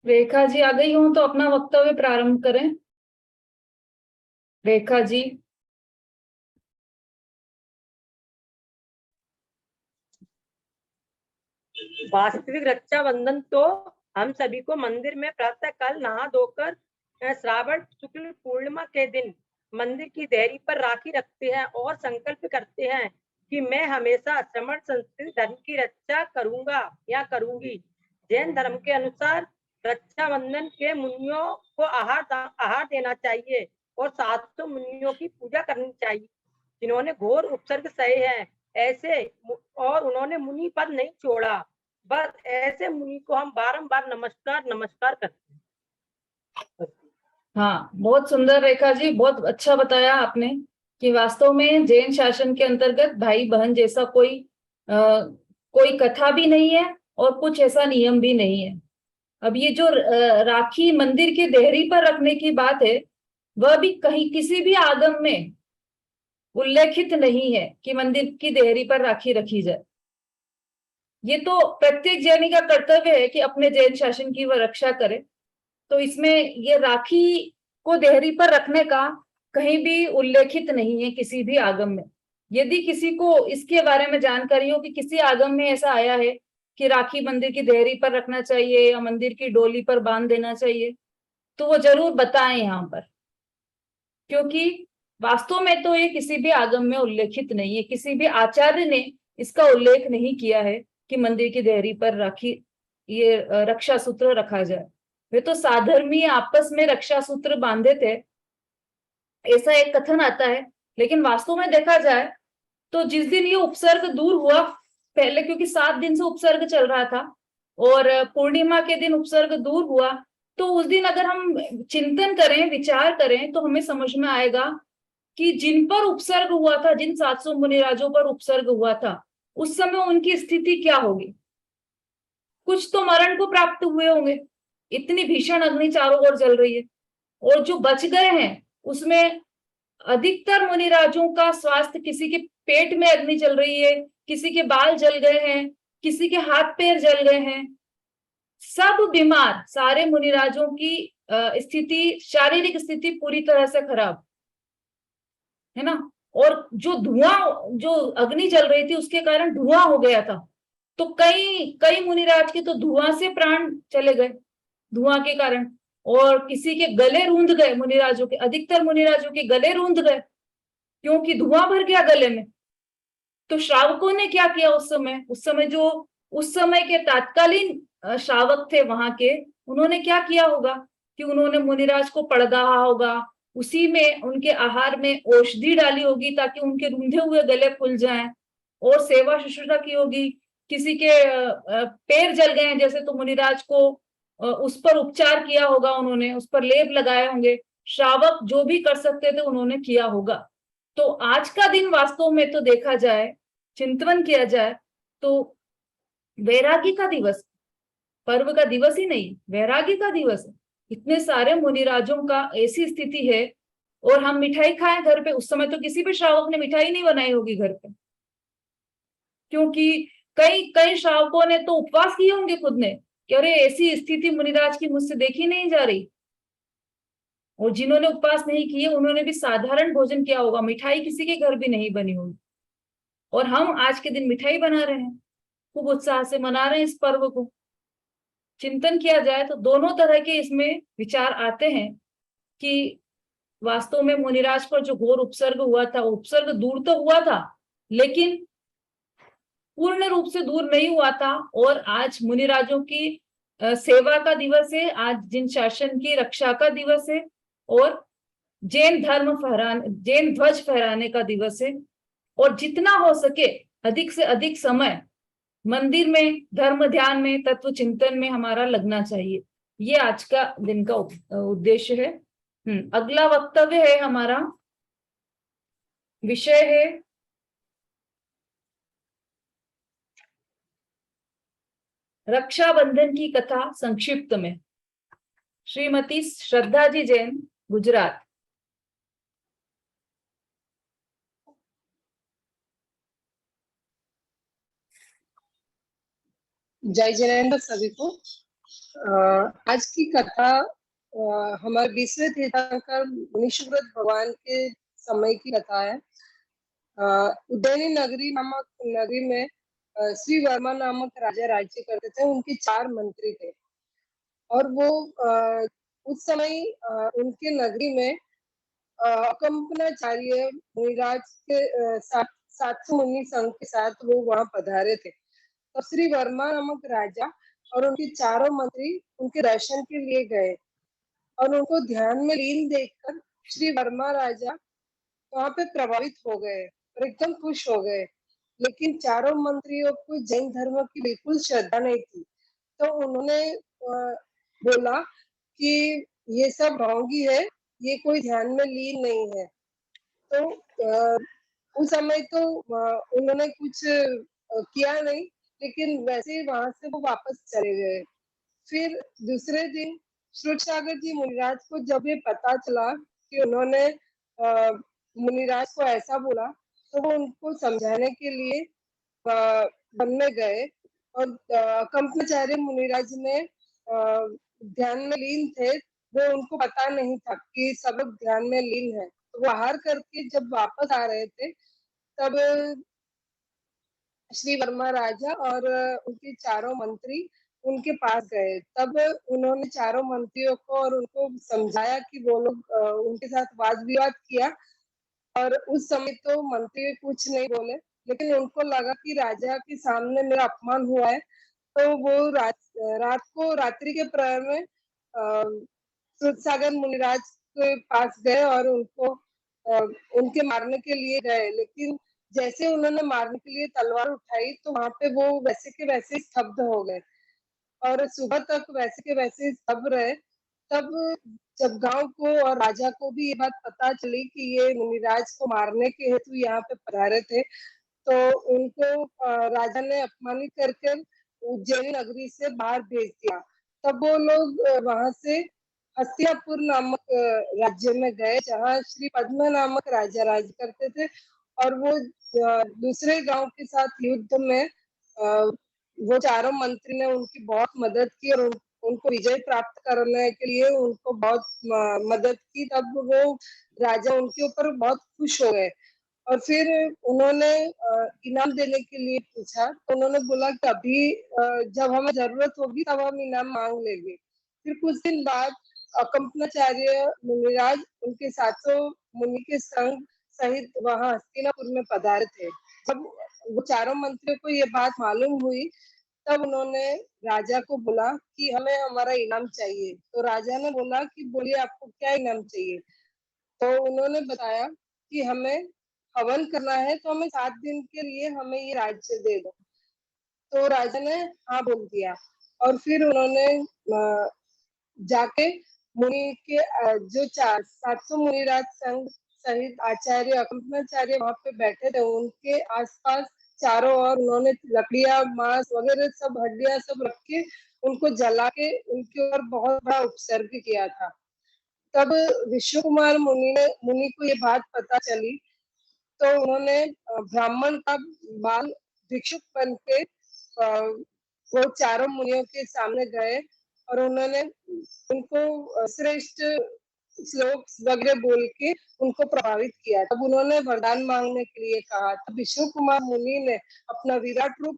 रेखा जी आ गई हो तो अपना वक्तव्य प्रारंभ करें। रेखा जी। वास्तविक रक्षाबंधन तो हम सभी को मंदिर में प्रातः काल नहा धोकर श्रावण शुक्ल पूर्णिमा के दिन मंदिर की देहरी पर राखी रखते हैं और संकल्प करते हैं कि मैं हमेशा श्रमण संस्कृति धर्म की रक्षा करूंगा या करूंगी। जैन धर्म के अनुसार रक्षाबंधन के मुनियों को आहार देना चाहिए और 700 मुनियों की पूजा करनी चाहिए जिन्होंने घोर उपसर्ग सहे हैं। ऐसे और उन्होंने मुनि पद नहीं छोड़ा। बस ऐसे मुनि को हम बारंबार नमस्कार नमस्कार करते हैं। हाँ, बहुत सुंदर रेखा जी, बहुत अच्छा बताया आपने कि वास्तव में जैन शासन के अंतर्गत भाई बहन जैसा कोई कथा भी नहीं है और कुछ ऐसा नियम भी नहीं है। अब ये जो राखी मंदिर के देहरी पर रखने की बात है, वह भी कहीं किसी भी आगम में उल्लेखित नहीं है कि मंदिर की देहरी पर राखी रखी जाए। ये तो प्रत्येक जैनी का कर्तव्य है कि अपने जैन शासन की वह रक्षा करे। तो इसमें ये राखी को देहरी पर रखने का कहीं भी उल्लेखित नहीं है किसी भी आगम में। यदि किसी को इसके बारे में जानकारी हो कि किसी आगम में ऐसा आया है कि राखी मंदिर की देहरी पर रखना चाहिए या मंदिर की डोली पर बांध देना चाहिए, तो वो जरूर बताएं यहाँ पर, क्योंकि वास्तव में तो ये किसी भी आगम में उल्लेखित नहीं है। किसी भी आचार्य ने इसका उल्लेख नहीं किया है कि मंदिर की देहरी पर राखी ये रक्षा सूत्र रखा जाए। वे तो साधर्मी आपस में रक्षा सूत्र बांधे थे, ऐसा एक कथन आता है। लेकिन वास्तव में देखा जाए तो जिस दिन ये उपसर्ग दूर हुआ, पहले क्योंकि 7 दिन से उपसर्ग चल रहा था और पूर्णिमा के दिन उपसर्ग दूर हुआ, तो उस दिन अगर हम चिंतन करें, विचार करें, तो हमें समझ में आएगा कि जिन पर उपसर्ग हुआ था, जिन 700 मुनिराजों पर उपसर्ग हुआ था, उस समय उनकी स्थिति क्या होगी। कुछ तो मरण को प्राप्त हुए होंगे, इतनी भीषण अग्नि चारों ओर जल रही है। और जो बच गए हैं उसमें अधिकतर मुनिराजों का स्वास्थ्य, किसी के पेट में अग्नि चल रही है, किसी के बाल जल गए हैं, किसी के हाथ पैर जल गए हैं, सब बीमार। सारे मुनिराजों की स्थिति, शारीरिक स्थिति पूरी तरह से खराब है ना। और जो धुआं, जो अग्नि जल रही थी उसके कारण धुआं हो गया था, तो कई कई मुनिराज के तो धुआं से प्राण चले गए, धुआं के कारण। और किसी के गले रूंध गए, मुनिराजों के, अधिकतर मुनिराजों के गले रूंध गए क्योंकि धुआं भर गया गले में। तो श्रावकों ने क्या किया उस समय जो उस समय के तात्कालीन श्रावक थे वहां के, उन्होंने क्या किया होगा कि उन्होंने मुनिराज को पड़दाहा होगा, उसी में उनके आहार में औषधि डाली होगी ताकि उनके रूंधे हुए गले खुल जाएं, और सेवा शुश्रूषा की होगी। किसी के पैर जल गए हैं जैसे, तो मुनिराज को उस पर उपचार किया होगा, उन्होंने उस पर लेप लगाए होंगे। श्रावक जो भी कर सकते थे उन्होंने किया होगा। तो आज का दिन वास्तव में तो देखा जाए, चिंतन किया जाए तो वैरागी का दिवस, पर्व का दिवस ही नहीं, वैरागी का दिवस है। इतने सारे मुनिराजों का ऐसी स्थिति है, और हम मिठाई खाएं घर पे। उस समय तो किसी भी श्रावक ने मिठाई नहीं बनाई होगी घर पे, क्योंकि कई कई श्रावकों ने तो उपवास किए होंगे खुद ने कि अरे ऐसी स्थिति मुनिराज की मुझसे देखी नहीं जा रही। और जिन्होंने उपवास नहीं किए उन्होंने भी साधारण भोजन किया होगा, मिठाई किसी के घर भी नहीं बनी होगी। और हम आज के दिन मिठाई बना रहे हैं, खूब उत्साह से मना रहे हैं इस पर्व को। चिंतन किया जाए तो दोनों तरह के इसमें विचार आते हैं कि वास्तव में मुनिराज पर जो घोर उपसर्ग हुआ था, उपसर्ग दूर तो हुआ था लेकिन पूर्ण रूप से दूर नहीं हुआ था। और आज मुनिराजों की सेवा का दिवस है, आज जिन शासन की रक्षा का दिवस है, और जैन ध्वज फहराने का दिवस है। और जितना हो सके अधिक से अधिक समय मंदिर में, धर्म ध्यान में, तत्व चिंतन में हमारा लगना चाहिए। ये आज का दिन का उद्देश्य है। अगला वक्तव्य है हमारा, विषय है रक्षाबंधन की कथा संक्षिप्त में। श्रीमती श्रद्धा जी जैन, गुजरात। जय जिनेन्द्र सभी को। आज की कथा हमारे 20वें तीर्थंकर मुनीश्वरत भगवान के समय की कथा है। उज्जैनी नगरी नामक नगरी में श्री वर्मा नामक राजा राज्य करते थे। उनके 4 मंत्री थे और वो उस समय उनके नगरी में कंपनाचार्य मुनिराज के साथ 700 मुनि संघ के साथ वो वहां पधारे थे। तो श्री वर्मा नामक राजा और उनके चारों मंत्री उनके दर्शन के लिए गए और उनको ध्यान में लीन देखकर श्री वर्मा राजा वहां पे प्रभावित हो गए और एकदम खुश हो गए। लेकिन चारों मंत्रियों को जैन धर्म की बिल्कुल श्रद्धा नहीं थी, तो उन्होंने बोला कि ये सब ढोंगी है, ये कोई ध्यान में लीन नहीं है। तो उस समय तो उन्होंने कुछ किया नहीं, लेकिन वैसे ही वहां से वो वापस चले गए। फिर दूसरे दिन श्रुतसागर जी मुनिराज को जब ये पता चला कि उन्होंने मुनिराज को ऐसा बोला, तो वो उनको समझाने के लिए वन में गए और कंपनाचार्य मुनिराज ने ध्यान में लीन थे, वो उनको पता नहीं था कि सब लोग ध्यान में लीन है। तो वो हार करके जब वापस आ रहे थे, तब श्री वर्मा राजा और उनके चारों मंत्री उनके पास गए। तब उन्होंने चारों मंत्रियों को और उनको समझाया कि वो लोग उनके साथ वाद विवाद किया और उस समय तो मंत्री कुछ नहीं बोले, लेकिन उनको लगा कि राजा के सामने मेरा अपमान हुआ है, तो वो रात को रात्रि के प्रहर में सूतसागर मुनिराज के पास गए और उनको उनके मारने के लिए गए। लेकिन जैसे उन्होंने मारने के लिए तलवार उठाई, तो वहां पे वो वैसे के वैसे स्तब्ध हो गए और सुबह तक वैसे के वैसे स्तब्ध रहे। तब जब गांव को और राजा को भी ये बात पता चली कि ये मुनिराज को मारने के हेतु यहाँ पे पधारे थे, तो उनको राजा ने अपमानित करके उज्जैन नगरी से बाहर भेज दिया। तब वो लोग वहां से हस्तिनापुर नामक राज्य में गए, जहाँ श्री पद्म नामक राजा राज करते थे और वो दूसरे गांव के साथ युद्ध में वो चारों मंत्री ने उनकी बहुत मदद की और उनको विजय प्राप्त करने के लिए उनको बहुत मदद की। तब वो राजा उनके ऊपर बहुत खुश हो गए और फिर उन्होंने इनाम देने के लिए पूछा। तो उन्होंने बोला कि अभी जब हमें जरूरत होगी तब हम इनाम मांग लेंगे। फिर कुछ दिन बाद कंपनाचार्य मुनिराज उनके 700 मुनि के संग सहित वहां हस्तिनापुर में पधारे थे। जब वो चारों मंत्रियों को ये बात मालूम हुई, तब उन्होंने राजा को बोला कि हमें हमारा इनाम चाहिए। तो राजा ने बोला कि बोलिए आपको क्या इनाम चाहिए। तो उन्होंने बताया कि हमें हवन करना है, तो हमें 7 दिन के लिए हमें ये राज्य दे दो। तो राजा ने हाँ बोल दिया और फिर उन्होंने जाके मुनि के जो 700 मुनिराज संघ सहित आचार्य कंपनाचार्य वहां पे बैठे थे, उनके आसपास चारों ओर उन्होंने लकड़ियां, मांस वगैरह सब हड्डियां सब रख के उनको जला के उनके ऊपर बहुत बड़ा उपसर्ग किया था। तब विष्णु कुमार मुनि को ये बात पता चली, तो उन्होंने ब्राह्मण का बाल भिक्षुक बन के वो चारों मुनियों के सामने गए और उन्होंने उनको श्रेष्ठ श्लोक वगैरह बोल के उनको प्रभावित किया। तब उन्होंने वरदान मांगने के लिए कहा। तब विष्णु कुमार मुनि ने अपना विराट रूप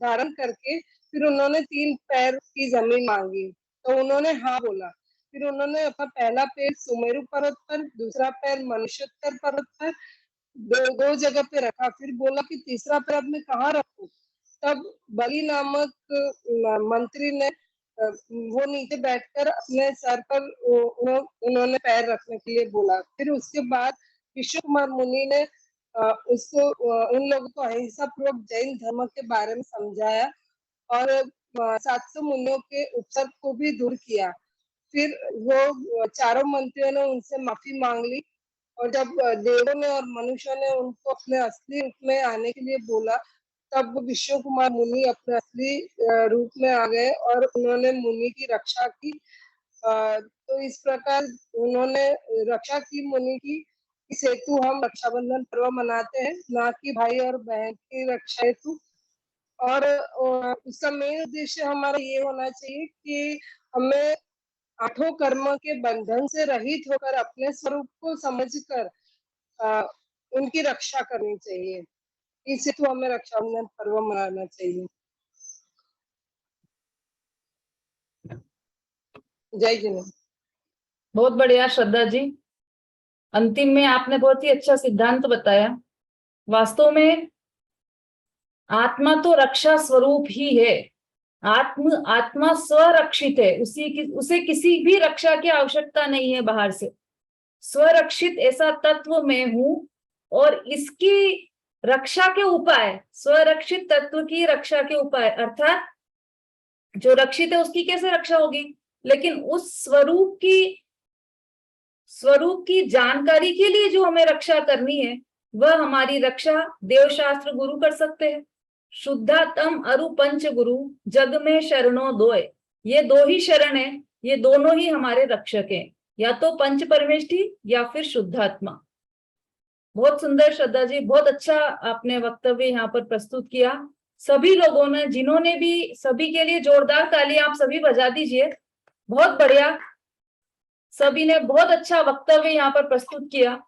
धारण करके फिर उन्होंने 3 पैर की जमीन मांगी, तो उन्होंने हाँ बोला। फिर उन्होंने अपना पहला पैर सुमेरु पर्वत पर, दूसरा पैर मनुष्योत्तर पर्वत पर, दो जगह पे रखा। फिर बोला कि तीसरा पैर अब मैं कहाँ रखूं। तब बलि नामक मंत्री ने वो नीचे बैठकर अपने सर पर उन्होंने पैर रखने के लिए बोला। फिर उसके बाद विश्व कुमार मुनि ने उसको उन लोगों को अहिंसा पूर्वक जैन धर्म के बारे में समझाया और 700 मुनियों के उपसर्ग को भी दूर किया। फिर वो चारों मंत्रियों ने उनसे माफी मांग ली और जब देवों ने और मनुष्यों ने उनको अपने असली रूप में आने के लिए बोला, तब विश्व कुमार मुनि अपने असली रूप में आ गए और उन्होंने मुनि की रक्षा की। तो इस प्रकार उन्होंने रक्षा की मुनि की। इस हेतु हम रक्षाबंधन पर्व मनाते हैं, ना कि भाई और बहन की रक्षा हेतु। और उसका मेन उद्देश्य हमारा ये होना चाहिए कि हमें आठों कर्म के बंधन से रहित होकर अपने स्वरूप को समझकर उनकी रक्षा करनी चाहिए। इस हेतु हमें रक्षाबंधन पर्व मनाना चाहिए। जय जिनेन्द्र। बहुत बढ़िया श्रद्धा जी, अंतिम में आपने बहुत ही अच्छा सिद्धांत बताया। वास्तव में आत्मा तो रक्षा स्वरूप ही है। आत्मा स्वरक्षित है, उसे किसी भी रक्षा की आवश्यकता नहीं है बाहर से। स्वरक्षित ऐसा तत्व मैं हूं और इसकी रक्षा के उपाय, स्वरक्षित तत्व की रक्षा के उपाय, अर्थात जो रक्षित है उसकी कैसे रक्षा होगी, लेकिन उस स्वरूप की जानकारी के लिए जो हमें रक्षा करनी है, वह हमारी रक्षा देवशास्त्र गुरु कर सकते हैं। शुद्धातम अरु पंच गुरु जग में शरणों दोय, ये दो ही शरण है, ये दोनों ही हमारे रक्षक हैं, या तो पंच परमेष्ठी या फिर शुद्धात्मा। बहुत सुंदर श्रद्धा जी, बहुत अच्छा आपने वक्तव्य यहाँ पर प्रस्तुत किया। सभी लोगों ने, जिन्होंने भी, सभी के लिए जोरदार ताली आप सभी बजा दीजिए। बहुत बढ़िया, सभी ने बहुत अच्छा वक्तव्य यहाँ पर प्रस्तुत किया।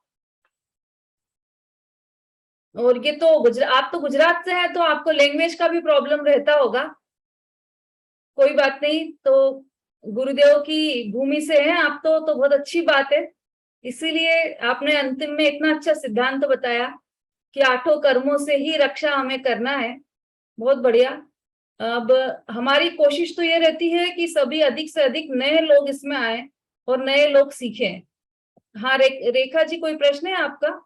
और ये तो आप तो गुजरात से हैं, तो आपको लैंग्वेज का भी प्रॉब्लम रहता होगा, कोई बात नहीं, तो गुरुदेव की भूमि से हैं आप तो बहुत अच्छी बात है। इसीलिए आपने अंतिम में इतना अच्छा सिद्धांत बताया कि आठों कर्मों से ही रक्षा हमें करना है। बहुत बढ़िया। अब हमारी कोशिश तो ये रहती है कि सभी अधिक से अधिक नए लोग इसमें आए और नए लोग सीखें। हाँ रेखा जी, कोई प्रश्न है आपका?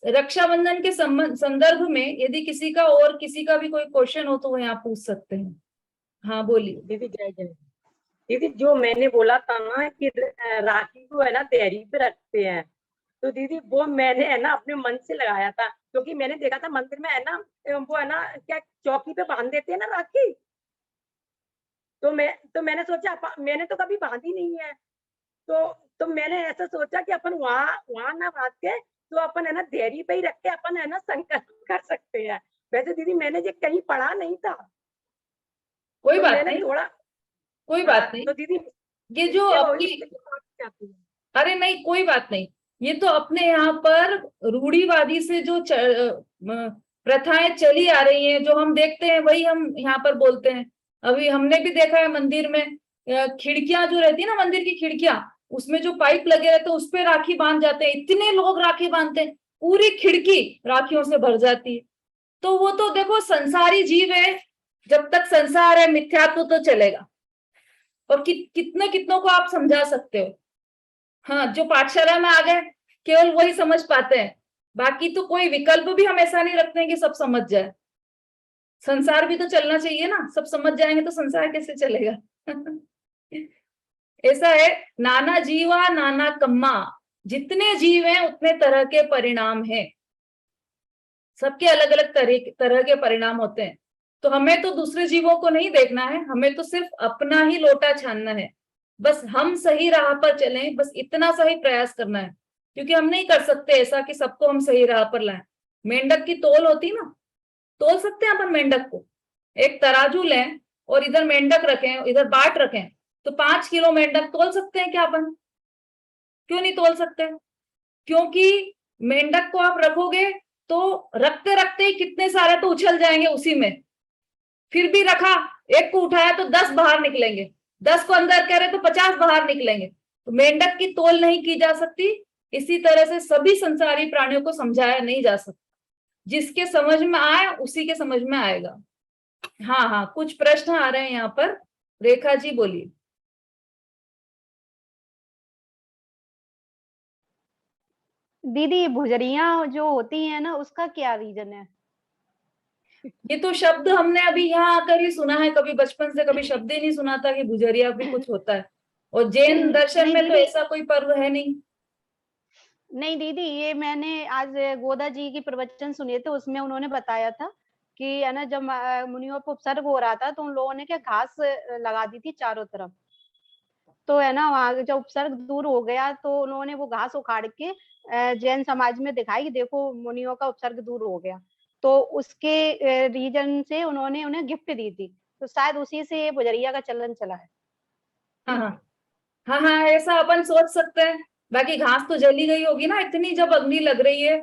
रक्षाबंधन के संदर्भ में यदि किसी का भी कोई क्वेश्चन हो तो वो यहाँ पूछ सकते हैं। हाँ बोलिए दीदी। जय जय दीदी, जो मैंने बोला था ना कि राखी को है ना देहरी पे रखते हैं, तो दीदी वो मैंने है ना अपने मन से लगाया था, क्योंकि मैंने देखा था मंदिर में है ना, वो है ना क्या चौकी पे बांध देते हैं ना राखी, तो मैंने सोचा, मैंने तो कभी बांधी नहीं है, तो मैंने ऐसा सोचा कि अपन वहां ना बांध के, तो अपन है ना देहरी पे ही रख के अपन है ना संकल्प कर सकते हैं। वैसे दीदी मैंने ये कहीं पढ़ा नहीं था, कोई तो बात मैंने नहीं, थोड़ा, कोई बात नहीं। तो दीदी ये जो अपनी, अरे नहीं कोई बात नहीं, ये तो अपने यहाँ पर रूढ़िवादी से जो प्रथाएं चली आ रही हैं, जो हम देखते हैं वही हम यहाँ पर बोलते हैं। अभी हमने भी देखा है मंदिर में खिड़कियां जो रहती है ना, मंदिर की खिड़कियां, उसमें जो पाइप लगे रहते हैं उस पे राखी बांध जाते हैं। इतने लोग राखी बांधते हैं, पूरी खिड़की राखियों से भर जाती है। तो वो तो देखो संसारी जीव है, जब तक संसार है मिथ्यात्व तो चलेगा। और कितनों को आप समझा सकते हो। हाँ, जो पाठशाला में आ गए केवल वही समझ पाते हैं, बाकी तो कोई विकल्प भी हम ऐसा नहीं रखते हैं कि सब समझ जाए। संसार भी तो चलना चाहिए ना, सब समझ जाएंगे तो संसार कैसे चलेगा? ऐसा है, नाना जीवा नाना कम्मा, जितने जीव हैं उतने तरह के परिणाम हैं, सबके अलग अलग तरह के परिणाम होते हैं। तो हमें तो दूसरे जीवों को नहीं देखना है, हमें तो सिर्फ अपना ही लोटा छानना है। बस हम सही राह पर चलें, बस इतना सा ही प्रयास करना है, क्योंकि हम नहीं कर सकते ऐसा कि सबको हम सही राह पर लाएं। मेंढक की तोल होती ना, तोल सकते हैं अपन मेंढक को, एक तराजू लें और इधर मेंढक रखें, इधर बाट रखें, तो 5 किलो मेंढक तोल सकते हैं क्या अपन? क्यों नहीं तोल सकते? क्योंकि मेंढक को आप रखोगे तो रखते रखते ही कितने सारे तो उछल जाएंगे उसी में। फिर भी रखा, एक को उठाया तो 10 बाहर निकलेंगे, 10 को अंदर कह रहे तो 50 बाहर निकलेंगे। तो मेंढक की तोल नहीं की जा सकती। इसी तरह से सभी संसारी प्राणियों को समझाया नहीं जा सकता, जिसके समझ में आए उसी के समझ में आएगा। हाँ हाँ, कुछ प्रश्न आ रहे हैं यहाँ पर। रेखा जी बोलिए। दीदी ये भुजरिया जो होती हैं ना, उसका क्या रीजन है? ये तो शब्द हमने अभी यहाँ आकर ही सुना है, कभी बचपन से कभी शब्द ही नहीं सुना था कि भुजरिया भी कुछ होता है। और जैन दर्शन नहीं में तो दीदी, ऐसा कोई पर्व है नहीं। नहीं दीदी, ये मैंने आज गोदा जी की प्रवचन सुने थे, उसमें उन्होंने बताया था कि है ना, जब मुनियों पर उपसर्ग हो रहा था तो उन लोगों ने क्या घास लगा दी थी चारों तरफ। तो है ना, वहां जब उपसर्ग दूर हो गया तो उन्होंने वो घास उखाड़ के जैन समाज में दिखाई कि देखो मुनियों का उपसर्ग दूर हो गया। तो उसके रीजन से उन्होंने उन्हें गिफ्ट दी थी, तो शायद उसी से ये भुजरिया का चलन चला है। हाँ हाँ हाँ हाँ, ऐसा अपन सोच सकते हैं। बाकी घास तो जली गई होगी ना, इतनी जब अग्नि लग रही है,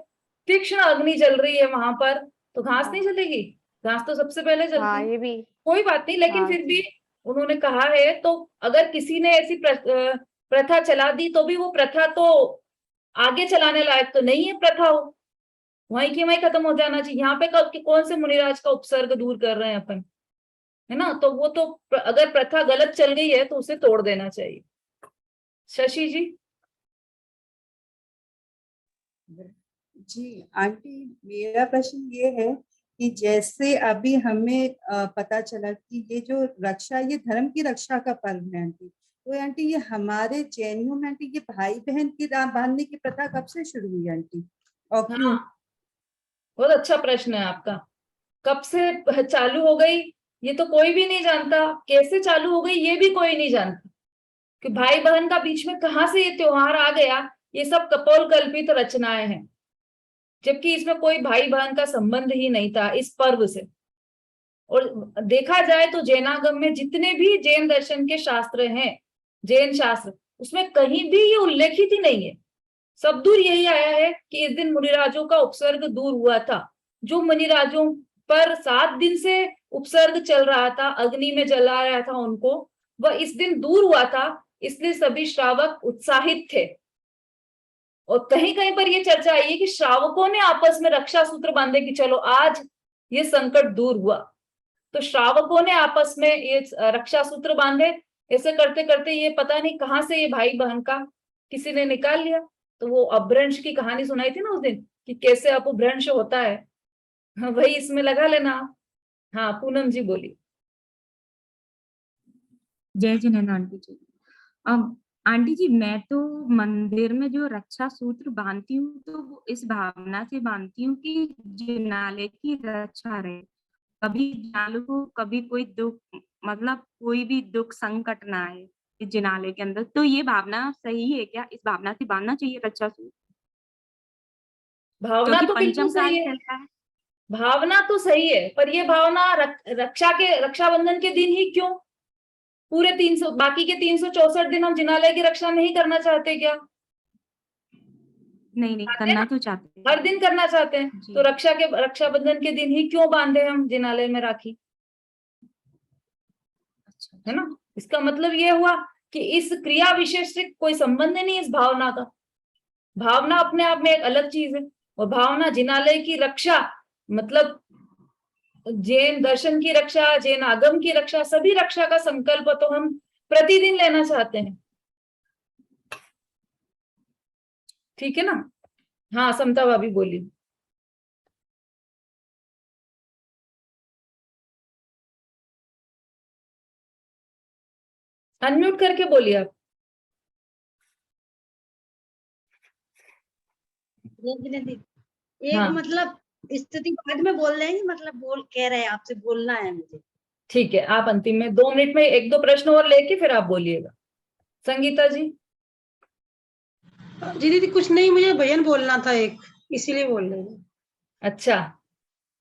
तीक्ष्ण अग्नि जल रही है वहां पर, तो घास नहीं हाँ, जलेगी? घास तो सबसे पहले जलती हाँ है। ये भी। कोई बात नहीं, लेकिन हाँ फिर भी उन्होंने कहा है, तो अगर किसी ने ऐसी प्रथा चला दी तो भी वो प्रथा तो आगे चलाने लायक तो नहीं है। प्रथा हो वहीं की वहीं खत्म हो जाना चाहिए। यहाँ पे कौन से मुनिराज का उपसर्ग दूर कर रहे हैं अपन, है ना? तो वो तो अगर प्रथा गलत चल गई है तो उसे तोड़ देना चाहिए। शशि जी। जी आंटी, मेरा प्रश्न ये है कि जैसे अभी हमें पता चला कि ये जो रक्षा, ये धर्म की रक्षा का पर्व है आंटी, तो आंटी ये हमारे जैनियों में आंटी ये भाई बहन की बांधने की प्रथा कब से शुरू हुई आंटी, और क्यों? हाँ, बहुत अच्छा प्रश्न है आपका। कब से चालू हो गई ये तो कोई भी नहीं जानता, कैसे चालू हो गई ये भी कोई नहीं जानता, कि भाई बहन का बीच में कहाँ से ये त्योहार आ गया। ये सब कपोल कल्पित रचनाएं हैं, जबकि इसमें कोई भाई बहन का संबंध ही नहीं था इस पर्व से। और देखा जाए तो जैनागम में जितने भी जैन दर्शन के शास्त्र हैं, जैन शास्त्र, उसमें कहीं भी ये उल्लेखित ही नहीं है। सब दूर यही आया है कि इस दिन मुनिराजों का उपसर्ग दूर हुआ था। जो मुनिराजों पर 7 दिन से उपसर्ग चल रहा था, अग्नि में जला रहा था उनको, वह इस दिन दूर हुआ था, इसलिए सभी श्रावक उत्साहित थे। और कहीं कहीं पर यह चर्चा आई है कि श्रावकों ने आपस में रक्षा सूत्र बांधे कि चलो आज ये संकट दूर हुआ। तो श्रावकों ने आपस में ये रक्षा सूत्र बांधे। ऐसे करते करते ये पता नहीं कहाँ से ये भाई बहन का किसी ने निकाल लिया। तो वो अपभ्रंश की कहानी सुनाई थी ना उस दिन, कि कैसे अपभ्रंश होता है, वही इसमें लगा लेना। हाँ, पूनम जी बोली। जय जिनेन्द्र आंटी जी। अब आंटी जी, मैं तो मंदिर में जो रक्षा सूत्र बांधती हूँ तो वो इस भावना से बांधती हूँ कि जिनालय की रक्षा रहे, कभी जिनालय को कभी कोई दुख, मतलब कोई भी दुख संकट ना आए इस जिनालय के अंदर। तो ये भावना सही है क्या? इस भावना से बांधना चाहिए रक्षा सूत्र, भावना क्योंकि तो बिल्कुल पंचम सही काल है। चलता है। भावना तो सही है, पर ये भावना रक्षाबंधन के दिन ही क्यों? पूरे 300 बाकी के 364 दिन हम जिनालय की रक्षा नहीं करना चाहते क्या? नहीं नहीं, चाहते हैं करना ना, तो चाहते हर हैं दिन करना चाहते हैं। जी। तो रक्षाबंधन के दिन ही क्यों बांधे हम जिनालय में राखी, अच्छा है अच्छा। ना? इसका मतलब ये हुआ कि इस क्रिया विशेष से कोई संबंध नहीं इस भावना का। भावना अपने आप में एक अलग चीज है। और भावना जिनालय की रक्षा, मतलब जैन दर्शन की रक्षा, जैन आगम की रक्षा, सभी रक्षा का संकल्प तो हम प्रतिदिन लेना चाहते हैं। ठीक है ना? हाँ, समता भाभी बोली। अनम्यूट करके बोलिए आप। एक हाँ मतलब स्थिति बाद में बोल रहे हैं, मतलब बोल कह रहे हैं आपसे बोलना है मुझे। ठीक है, आप अंतिम में 2 मिनट में 1-2 प्रश्न और लेके फिर आप बोलिएगा। संगीता जी। जी दीदी कुछ नहीं, मुझे भजन बोलना था एक, इसीलिए बोल रही हूँ। अच्छा,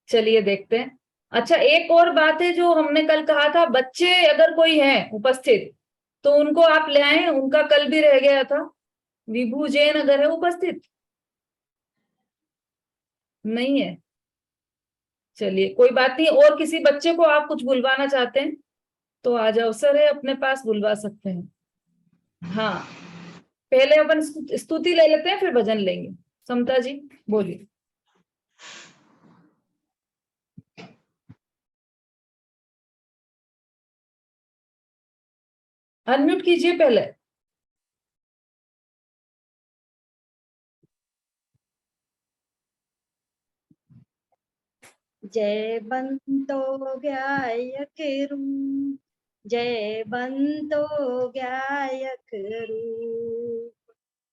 चलिए देखते हैं। अच्छा, एक और बात है जो हमने कल कहा था, बच्चे अगर कोई है उपस्थित तो उनको आप ले आए। उनका कल भी रह गया था। विभू जैन अगर है उपस्थित, नहीं है, चलिए कोई बात नहीं। और किसी बच्चे को आप कुछ बुलवाना चाहते हैं तो आज अवसर है अपने पास, बुलवा सकते हैं। हाँ, पहले अपन स्तुति ले लेते हैं, फिर भजन लेंगे। समता जी बोलिए। अनम्यूट कीजिए पहले। जय बंतो गायक रूप, जय बंतो गायक रूप,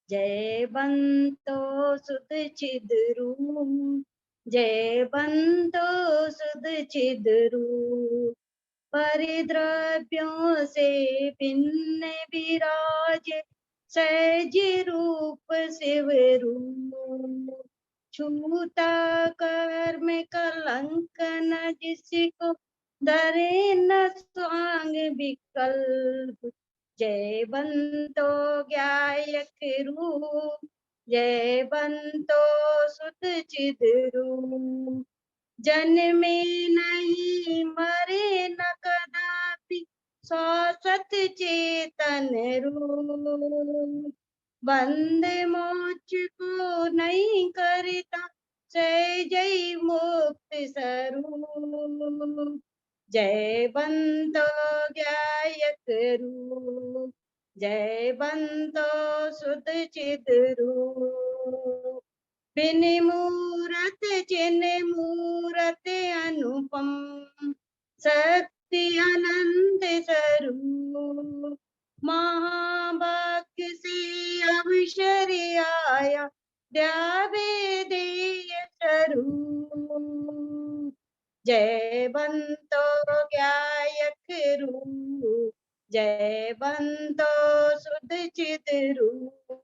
जय बंतो सुध चिद रूप, जय बंतो सुध चिद रूप, परिद्रव्यों से भिन्न विराजे सहज रूप शिव रूप, छूता कर्म कलंक न जिसको, धरे न स्वांग विकल्प, जय बंतो गायक रूप, जय बंतो सुत चिद रूप, जन्मे नहीं मरे न कदापि शाश्वत चेतन रूप, बंद मोक्ष को नहीं करता जय मुक्त स्वरूप, जय बंतो गायक रूप, जय बंतो सुध चिद रूप, बिन मूरत जिन मूरत अनुपम, शक्ति अनंत स्वरूप, महाभाग्य से अवसर आया द्यावे देय स्वरूप, जय बंतो गायक रूप, जय बंतो सुध चिद रूप,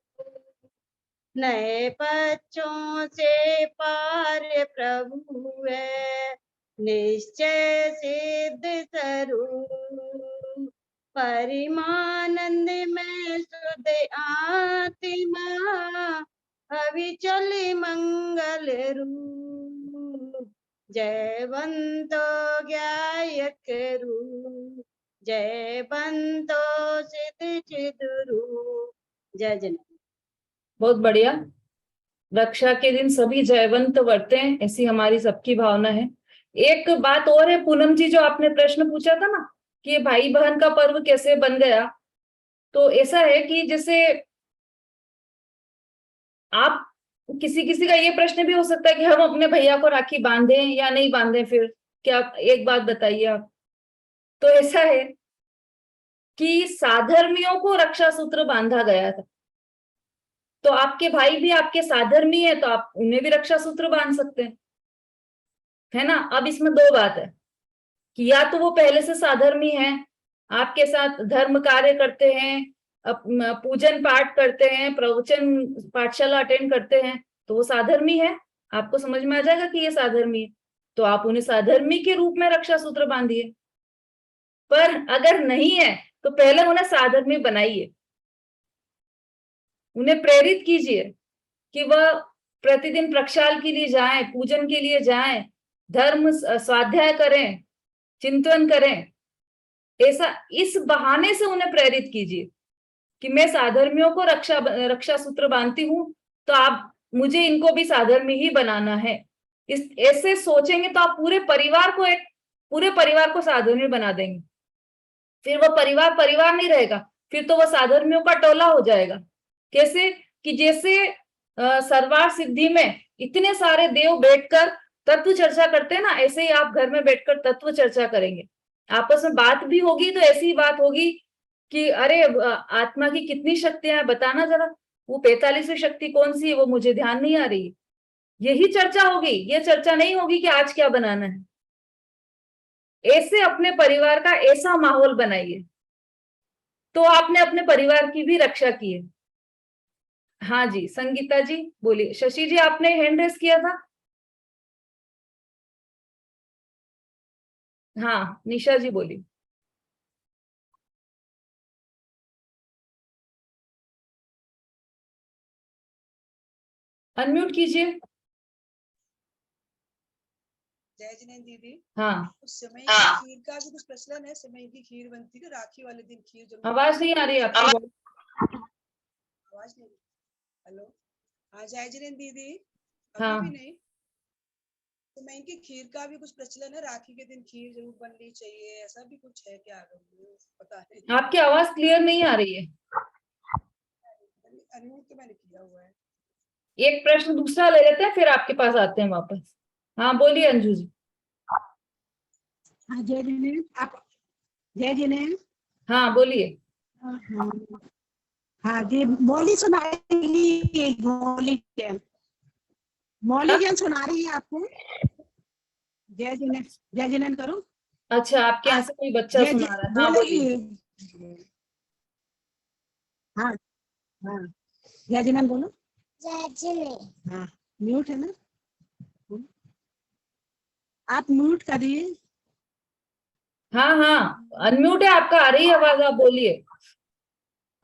नए बच्चों से पार प्रभु है निश्चय सिद्ध स्वरूप, परिमानंद में शुद्ध आत्मा अविचल मंगल रूप, जय बंतो गायक रूप, जय बंतो सिद्ध चिद रूप, जय जन। बहुत बढ़िया। रक्षा के दिन सभी जयवंत वर्तें, ऐसी हमारी सबकी भावना है। एक बात और है पूनम जी, जो आपने प्रश्न पूछा था ना कि ये भाई बहन का पर्व कैसे बन गया, तो ऐसा है कि जैसे आप किसी किसी का ये प्रश्न भी हो सकता है कि हम अपने भैया को राखी बांधें या नहीं बांधें, फिर क्या एक बात बताइए आप। तो ऐसा है कि साधर्मियों को रक्षा सूत्र बांधा गया था, तो आपके भाई भी आपके साधर्मी है, तो आप उन्हें भी रक्षा सूत्र बांध सकते हैं, है ना। अब इसमें दो बात है कि या तो वो पहले से साधर्मी है, आपके साथ धर्म कार्य करते हैं, पूजन पाठ करते हैं, प्रवचन पाठशाला अटेंड करते हैं, तो वो साधर्मी है, आपको समझ में आ जाएगा कि ये साधर्मी है, तो आप उन्हें साधर्मी के रूप में रक्षा सूत्र बांधिए। पर अगर नहीं है तो पहले उन्हें साधर्मी बनाइए, उन्हें प्रेरित कीजिए कि वह प्रतिदिन प्रक्षाल के लिए जाएं, पूजन के लिए जाएं, धर्म स्वाध्याय करें, चिंतन करें। ऐसा इस बहाने से उन्हें प्रेरित कीजिए कि मैं साधर्मियों को रक्षा सूत्र बांधती हूं, तो आप मुझे इनको भी साधर्मी ही बनाना है। इस ऐसे सोचेंगे तो आप पूरे परिवार को साधर्मी बना देंगे। फिर वो परिवार नहीं रहेगा, फिर तो वो साधर्मियों का टोला हो जाएगा। कैसे कि जैसे सर्वार सिद्धि में इतने सारे देव बैठकर तत्व चर्चा करते हैं ना, ऐसे ही आप घर में बैठकर तत्व चर्चा करेंगे, आपस में बात भी होगी तो ऐसी बात होगी कि अरे आत्मा की कितनी शक्तियां हैं बताना जरा, वो 45वीं शक्ति कौन सी है वो मुझे ध्यान नहीं आ रही। यही चर्चा होगी, ये चर्चा नहीं होगी कि आज क्या बनाना है। ऐसे अपने परिवार का ऐसा माहौल बनाइए तो आपने अपने परिवार की भी रक्षा की है। हाँ जी, संगीता जी बोलिए। शशि जी आपने हैंड रेस किया था। हाँ, निशा जी बोलिए। अनम्यूट कीजिए। जय जिनेंद्र दीदी। हाँ, उस समय की खीर का भी कुछ प्रचलन है, समय की खीर बनती है, राखी वाले दिन खीर जरूर। आवाज नहीं आ रही आपकी। आवाज नहीं। हेलो, हाँ जय जिनेंद्र दीदी। हाँ। अभी भी नहीं। तो मैं इनकी खीर का भी कुछ प्रचलन है, राखी के दिन खीर जरूर बननी चाहिए, ऐसा भी कुछ है क्या? पता है। आपकी आवाज क्लियर नहीं आ रही है। अनम्यूट तो मैंने किया हुआ है। एक प्रश्न दूसरा ले लेते हैं, फिर आपके पास आते हैं वापस। हाँ बोलिए अंजू जी। हाँ जय जिनेन्द्र, आप जय जिनेन्द्र। हाँ बोलिए। हाँ जी, मौली सुनाएगी, मौली जन सुना रही है आपको। जय जिनेन्द्र करो। अच्छा, आपके यहाँ से कोई बच्चा सुना रहा है? हाँ बोलिए। हाँ हाँ, जय जिनेन्द्र बोलो। जय जिनेन्द्र। हाँ म्यूट है ना, आप म्यूट करिए। हाँ हाँ अनम्यूट है आपका, आ रही है आवाज, आप बोलिए।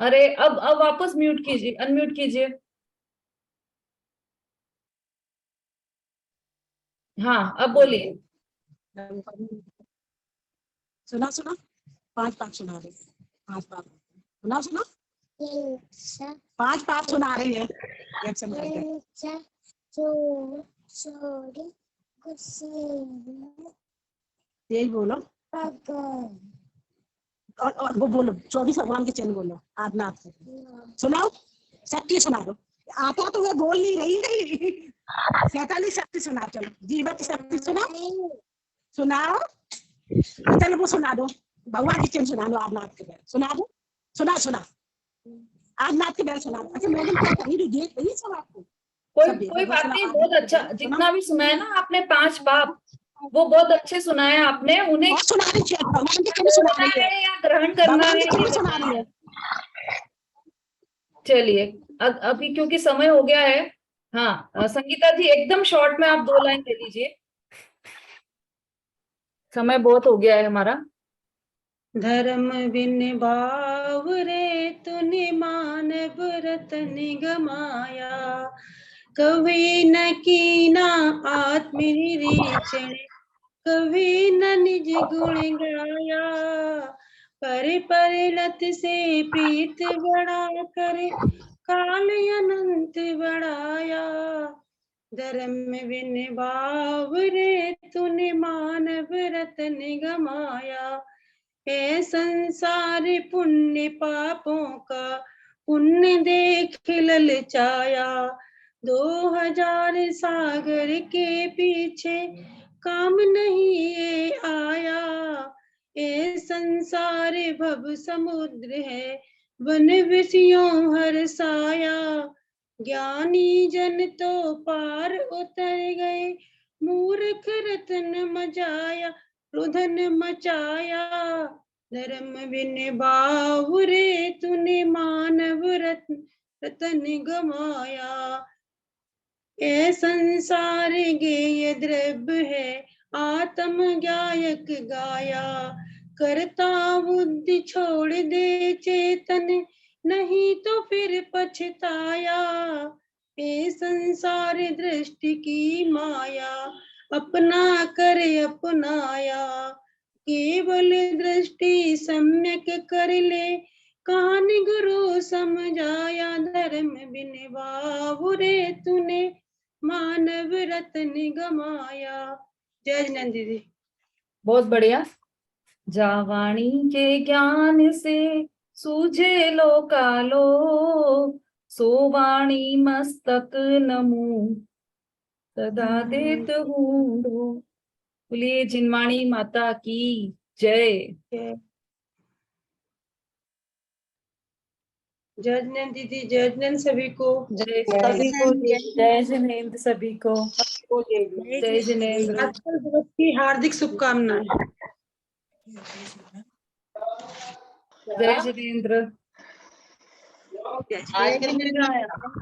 अरे अब वापस म्यूट कीजिए, अनम्यूट कीजिए। हाँ अब बोलिए। सुना 5 सुना रही है, 5 सुना 5 सुना रही है। तेज बोलो और वो बोलो 24 भगवान के चिन्ह बोलो। आदनाथ सुनाओ, शक्ति सुना दो। आता तो वो बोल नहीं रही 47 शक्ति सुना। चलो जीवत शक्ति सुनाओ। चलो वो सुना दो, भगवान के चिन्ह सुना दो। आदनाथ के बैल सुना दो। सुना आदनाथ के बैल सुना दो। अच्छा मैडम क्या कही रही देख रही सब आपको? कोई बात नहीं, बहुत अच्छा। जितना भी सुनाया ना आपने 5 पाप, वो बहुत अच्छे सुनाए आपने। उन्हें सुना रही है, भगवान के चिन्ह सुना रही है या ग्रहण करना है, ये सुना रही है। चलिए अभी क्योंकि समय हो गया है। हाँ संगीता जी एकदम शॉर्ट में आप 2 लाइन दे दीजिए, समय बहुत हो गया है हमारा। धर्म बिन बावरे तूने मानव रतन गमाया, कभी न कीना आत्मनिरीक्षण, कभी न निज गुण गाया। परिणत से प्रीत बढ़ा कर काल अनंत बढ़ाया। धर्म बिन बावरे तूने मानव रतन गमाया, है संसार पुण्य पापों का पुण्य देख ललचाया। 2000 सागर के पीछे काम नहीं ये आया, ये संसार भव समुद्र है वन विषयों हर साया। ज्ञानी जन तो पार उतर गए, मूर्ख रतन मजाया रुधन मचाया। धर्म बिन बावरे तूने मानव रतन गमाया, ये संसार गेय द्रव्य है आत्म गायक गाया। करता बुद्धि छोड़ दे चेतन, नहीं तो फिर पछताया। ये संसार दृष्टि की माया, अपना कर अपनाया। केवल दृष्टि सम्यक कर ले, कान गुरु समझाया। धर्म बिन बावरे तूने मानव रतन गमाया। जय जिनेन्द्र दीदी। बहुत बढ़िया। जावाणी के ज्ञान से सूझे लोकालो, सोवाणी मस्तक नमो सदा देत हूँ। बोलिए जिनवाणी माता की जय। जय जिनेन्द्र दीदी, जय जिनेन्द्र सभी को। सभी को जय जिनेन्द्र, सभी को जय जिनेन्द्र। आजकल दिवस की हार्दिक शुभकामनाएं। जय जिनेन्द्र। जय जिनेन्द्र।